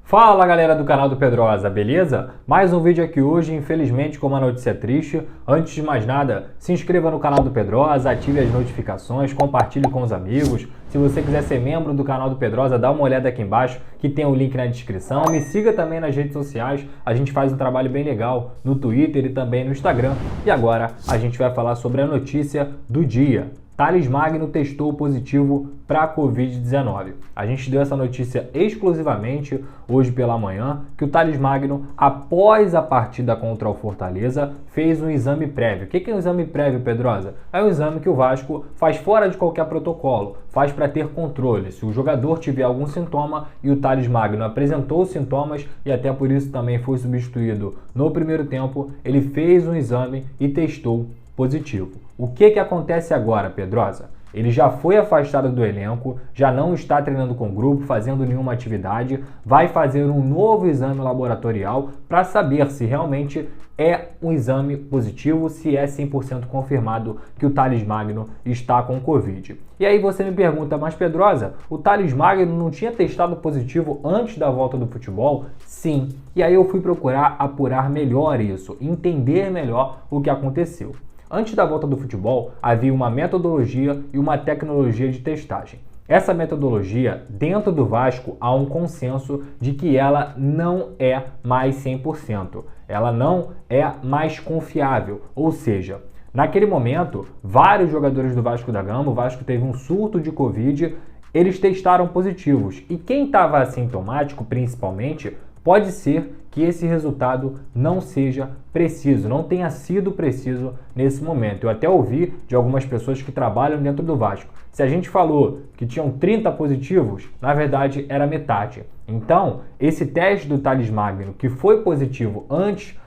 Fala galera do canal do Pedrosa, beleza? Mais um vídeo aqui hoje, infelizmente com uma notícia triste. Antes de mais nada, se inscreva no canal do Pedrosa, ative as notificações, compartilhe com os amigos. Se você quiser ser membro do canal do Pedrosa, dá uma olhada aqui embaixo que tem o link na descrição. Me siga também nas redes sociais, a gente faz um trabalho bem legal no Twitter e também no Instagram. E agora a gente vai falar sobre a notícia do dia. Thales Magno testou positivo para a Covid-19. A gente deu essa notícia exclusivamente hoje pela manhã, que o Thales Magno, após a partida contra o Fortaleza, fez um exame prévio. O que é um exame prévio, Pedrosa? É um exame que o Vasco faz fora de qualquer protocolo, faz para ter controle. Se o jogador tiver algum sintoma e o Thales Magno apresentou os sintomas e até por isso também foi substituído no primeiro tempo, ele fez um exame e testou positivo. O que acontece agora, Pedrosa? Ele já foi afastado do elenco, já não está treinando com o grupo, fazendo nenhuma atividade, vai fazer um novo exame laboratorial para saber se realmente é um exame positivo, se é 100% confirmado que o Thales Magno está com Covid. E aí você me pergunta, mas Pedrosa, o Thales Magno não tinha testado positivo antes da volta do futebol? Sim. E aí eu fui procurar apurar melhor isso, entender melhor o que aconteceu. Antes da volta do futebol, havia uma metodologia e uma tecnologia de testagem. Essa metodologia, dentro do Vasco, há um consenso de que ela não é mais 100%. Ela não é mais confiável. Ou seja, naquele momento, vários jogadores do Vasco da Gama, o Vasco teve um surto de Covid, eles testaram positivos. E quem estava assintomático, principalmente, pode ser que esse resultado não seja preciso, não tenha sido preciso nesse momento. Eu até ouvi de algumas pessoas que trabalham dentro do Vasco. Se a gente falou que tinham 30 positivos, na verdade era metade. Então, esse teste do Thales Magno, que foi positivo antes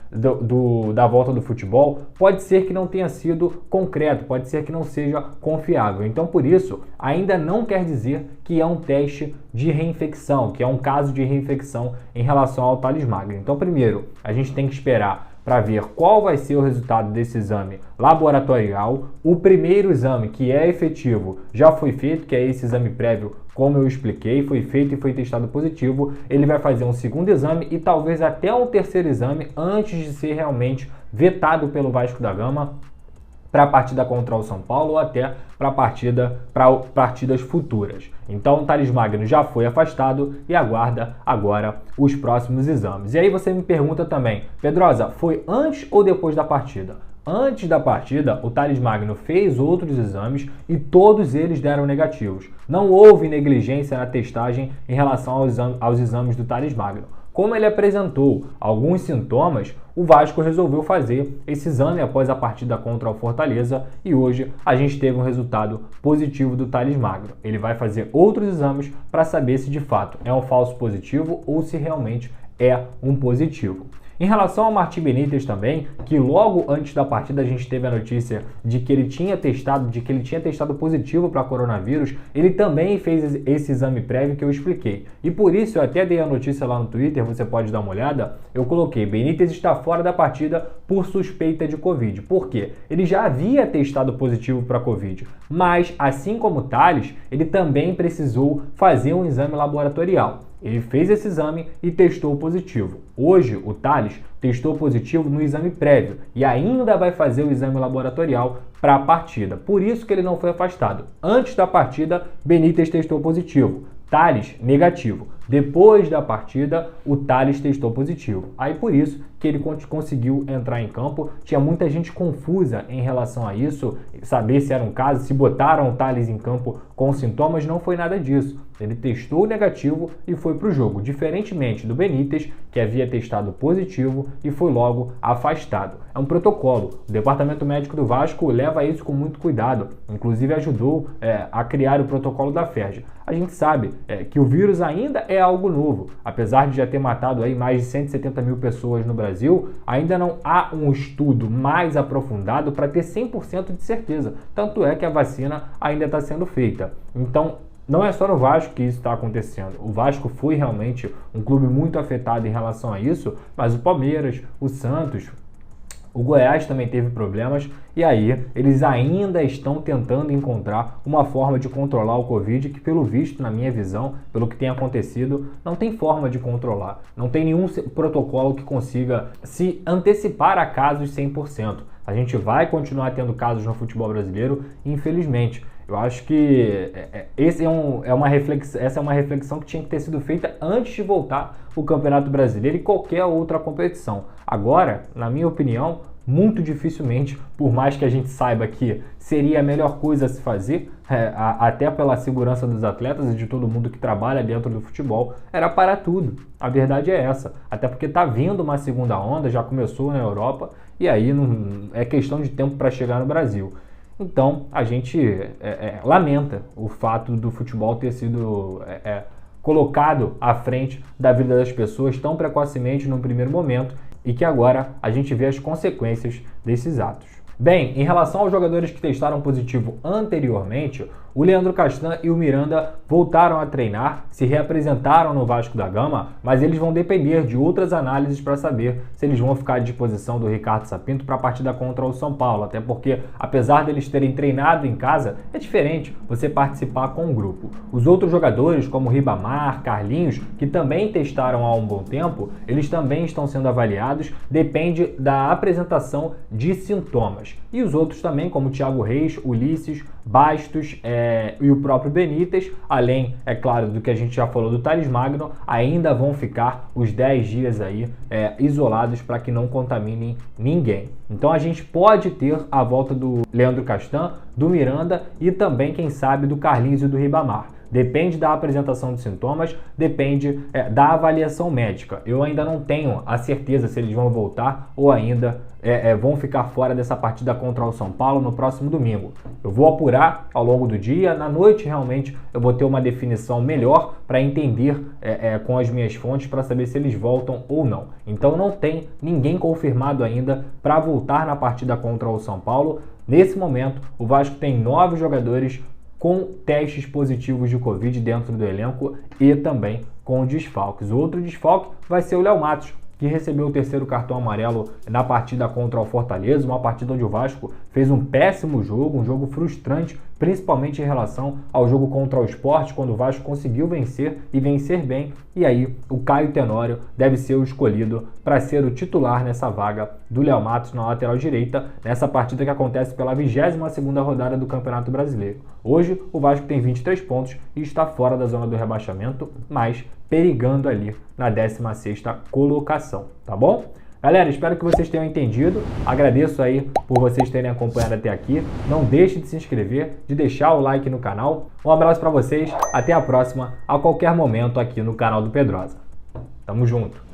da volta do futebol, pode ser que não tenha sido concreto, pode ser que não seja confiável. Então, por isso, ainda não quer dizer que é um teste de reinfecção, que é um caso de reinfecção em relação ao Thales Magno. Então, primeiro, a gente tem que esperar para ver qual vai ser o resultado desse exame laboratorial. O primeiro exame, que é efetivo, já foi feito, que é esse exame prévio, como eu expliquei, foi feito e foi testado positivo. Ele vai fazer um segundo exame e talvez até um terceiro exame antes de ser realmente vetado pelo Vasco da Gama para a partida contra o São Paulo ou até para partidas futuras. Então o Thales Magno já foi afastado e aguarda agora os próximos exames. E aí você me pergunta também, Pedrosa, foi antes ou depois da partida? Antes da partida, o Thales Magno fez outros exames e todos eles deram negativos. Não houve negligência na testagem em relação aos exames do Thales Magno. Como ele apresentou alguns sintomas, o Vasco resolveu fazer esse exame após a partida contra o Fortaleza e hoje a gente teve um resultado positivo do Thales Magno. Ele vai fazer outros exames para saber se de fato é um falso positivo ou se realmente é um positivo. Em relação ao Martim Benítez também, que logo antes da partida a gente teve a notícia de que ele tinha testado positivo para coronavírus, ele também fez esse exame prévio que eu expliquei. E por isso eu até dei a notícia lá no Twitter, você pode dar uma olhada, eu coloquei: Benítez está fora da partida por suspeita de Covid. Por quê? Ele já havia testado positivo para Covid, mas assim como o Thales, ele também precisou fazer um exame laboratorial. Ele fez esse exame e testou positivo. Hoje, o Thales testou positivo no exame prévio e ainda vai fazer o exame laboratorial para a partida. Por isso que ele não foi afastado. Antes da partida, Benítez testou positivo. Thales, negativo. Depois da partida, o Thales testou positivo. Aí por isso que ele conseguiu entrar em campo. Tinha muita gente confusa em relação a isso, saber se era um caso, se botaram o Thales em campo com sintomas, não foi nada disso. Ele testou negativo e foi para o jogo, diferentemente do Benítez, que havia testado positivo e foi logo afastado. É um protocolo. O Departamento Médico do Vasco leva isso com muito cuidado, inclusive ajudou a criar o protocolo da FERJ. A gente sabe que o vírus ainda é algo novo. Apesar de já ter matado aí mais de 170 mil pessoas no Brasil, ainda não há um estudo mais aprofundado para ter 100% de certeza. Tanto é que a vacina ainda está sendo feita. Então, não é só no Vasco que isso está acontecendo. O Vasco foi realmente um clube muito afetado em relação a isso, mas o Palmeiras, o Santos, O Goiás também teve problemas e aí eles ainda estão tentando encontrar uma forma de controlar o Covid que, pelo visto, na minha visão, pelo que tem acontecido, não tem forma de controlar. Não tem nenhum protocolo que consiga se antecipar a casos 100%. A gente vai continuar tendo casos no futebol brasileiro, infelizmente. Eu acho que essa é uma reflexão que tinha que ter sido feita antes de voltar o Campeonato Brasileiro e qualquer outra competição. Agora, na minha opinião, muito dificilmente, por mais que a gente saiba que seria a melhor coisa a se fazer, até pela segurança dos atletas e de todo mundo que trabalha dentro do futebol, era parar tudo. A verdade é essa. Até porque está vindo uma segunda onda, já começou na Europa, e aí não, é questão de tempo para chegar no Brasil. Então, a gente lamenta o fato do futebol ter sido colocado à frente da vida das pessoas tão precocemente no primeiro momento e que agora a gente vê as consequências desses atos. Bem, em relação aos jogadores que testaram positivo anteriormente, o Leandro Castan e o Miranda voltaram a treinar, se reapresentaram no Vasco da Gama, mas eles vão depender de outras análises para saber se eles vão ficar à disposição do Ricardo Sapinto para a partida contra o São Paulo, até porque, apesar deles terem treinado em casa, é diferente você participar com um grupo. Os outros jogadores, como Ribamar, Carlinhos, que também testaram há um bom tempo, eles também estão sendo avaliados, depende da apresentação de sintomas. E os outros também, como Thiago Reis, Ulisses, Bastos e o próprio Benítez, além, é claro, do que a gente já falou do Thales Magno, ainda vão ficar os 10 dias aí isolados para que não contaminem ninguém. Então a gente pode ter a volta do Leandro Castan, do Miranda e também, quem sabe, do Carlinhos e do Ribamar. Depende da apresentação de sintomas, depende da avaliação médica. Eu ainda não tenho a certeza se eles vão voltar ou ainda vão ficar fora dessa partida contra o São Paulo no próximo domingo. Eu vou apurar ao longo do dia, na noite realmente eu vou ter uma definição melhor para entender com as minhas fontes para saber se eles voltam ou não. Então não tem ninguém confirmado ainda para voltar na partida contra o São Paulo. Nesse momento, o Vasco tem 9 jogadores com testes positivos de Covid dentro do elenco e também com desfalques. O outro desfalque vai ser o Léo Matos, que recebeu o terceiro cartão amarelo na partida contra o Fortaleza, uma partida onde o Vasco fez um péssimo jogo, um jogo frustrante, principalmente em relação ao jogo contra o Sport, quando o Vasco conseguiu vencer e vencer bem, e aí o Caio Tenório deve ser o escolhido para ser o titular nessa vaga do Léo Matos na lateral direita, nessa partida que acontece pela 22ª rodada do Campeonato Brasileiro. Hoje o Vasco tem 23 pontos e está fora da zona do rebaixamento, mas perigando ali na 16ª colocação, tá bom? Galera, espero que vocês tenham entendido, agradeço aí por vocês terem acompanhado até aqui, não deixe de se inscrever, de deixar o like no canal, um abraço para vocês, até a próxima, a qualquer momento aqui no canal do Pedrosa. Tamo junto!